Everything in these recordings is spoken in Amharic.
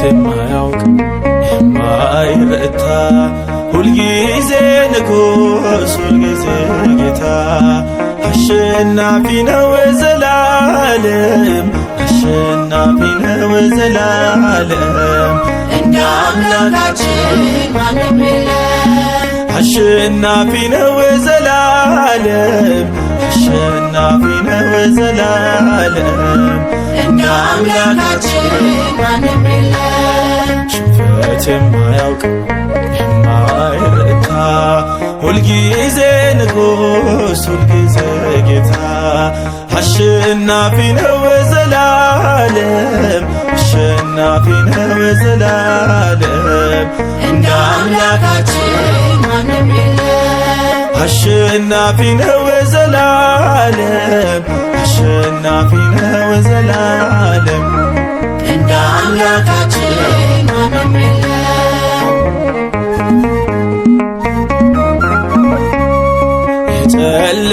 የማያውቅ የማይረታ ሁልጊዜ ንጉሥ ሁልጊዜ ጌታ አሸናፊ ነው ዘላለም አሸናፊ ነው ዘላለም እንደ አምላካችን ማንም የለም። አሸናፊ ነው ዘላለም አሸናፊ ነው ዘላለም እንደ አምላካችን ማንም የለም። ሽንፈት የማያውቅ የማይረታ ሁልጊዜ ንጉሥ ሁልጊዜ ጌታ አሸናፊ ነው ዘላለም አሸናፊ ነው ዘላለም እንደ አምላካችን ማንም የለም። አሸናፊ ነው ዘላለም አሸናፊ ነው ዘላለም እንደ አምላካችን ማንም የለም።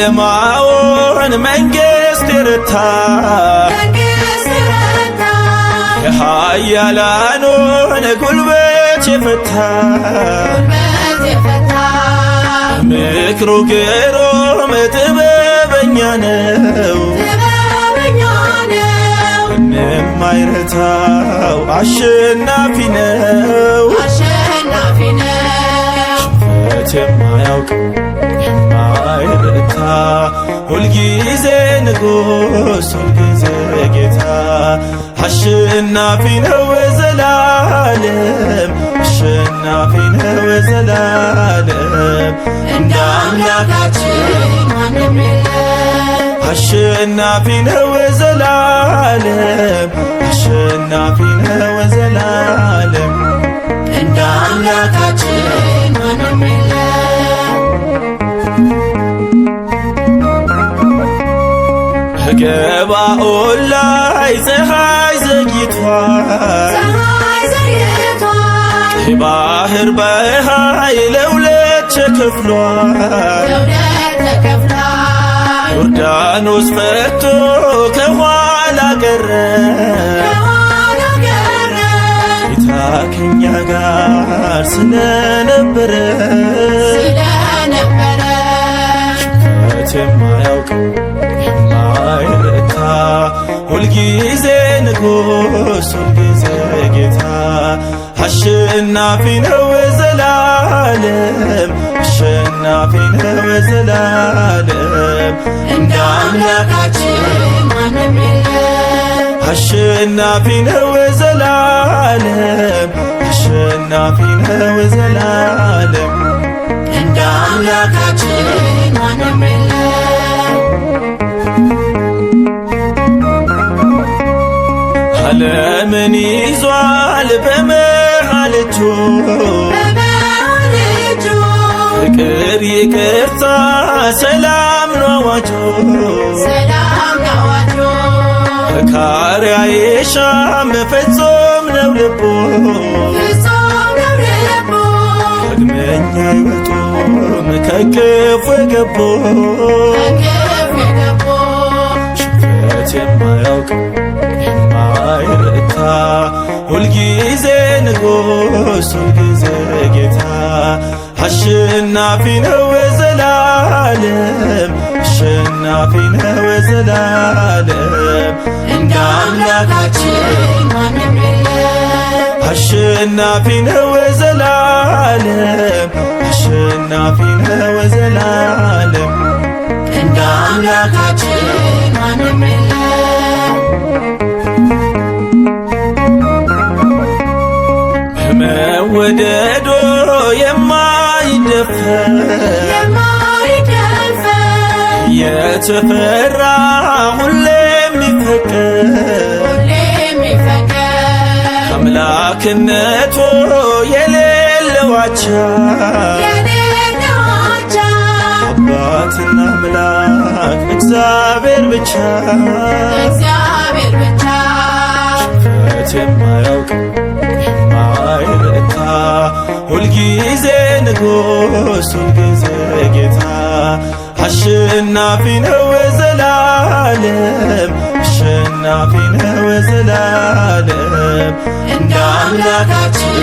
የጨለማውን መንግሥት የረታ የኃያላኑን ጉልበት የፈታ ምክሩ ግሩም ጥበበኛ ነው ምንም አይረታው አሸናፊ ነው ሽንፈት የማያውቅ የማይረታ ሁልጊዜ ንጉሥ ሁልጊዜ ጌታ አሸናፊ ነው ዘላለም አሸናፊ ነው ዘላለም እንደ አምላካችን ማንም የለም። አሸናፊ ነው ዘላለም አሸናፊ ነው ዘላለም እንደ አምላካችን ማንም የለም። በገባኦን ላይ ፀሐይ ዘግይቷል ቀይ ባህር በኃይል ለሁለት ተከፍሏል ዮርዳኖስ ፈቶ ከኋላ ቀረ ጌታ ከኛ ጋር ስለነበረ ሽንፈት የማያውቅ የማይረታ ሁልጊዜ ንጉሥ ሁልጊዜ ጌታ አሸናፊ ነው ዘላለም አሸናፊ ነው ዘላለም እንደ አምላካችን ማንም የለም። አሸናፊ ነው ዘላለም አሸናፊ ነው ዘላለም እንደ አምላካችን ማንም የለም። ዓለምን ይዟል በመሃል እጁ ፍቅር ይቅርታ ሰላም ነው አዋጁ መካሪያ የሻም ፍጹም ነው ልቡ ዳግመኛ አይወጡም ከክፉ የገቡ ሽንፈት የማያውቅ የማይረታ ሁልጊዜ ንጉሥ ሁልጊዜ ጌታ አሸናፊ ነው ዘላለም አሸናፊ ነው ዘላለም እንደ አምላካችን ማንም የለም። አሸናፊ ነው ዘላለም አሸናፊ ነው ዘላለም እንደ አምላካችን ማንም የለም። በመወደዶ የማይደፈር የተፈራ ሁሌም የሚፈቀር አምላክነቱ የሌለው አቻ አቻ አባትና አምላክ እግዚአብሔር ብቻ ሽንፈት የማያውቅ የማይረታ ሁልጊዜ ንጉሥ ሁልጊዜ ጌታ አሸናፊ ነው ዘላለም አሸናፊ ነው ዘላለም እንደ አምላካችን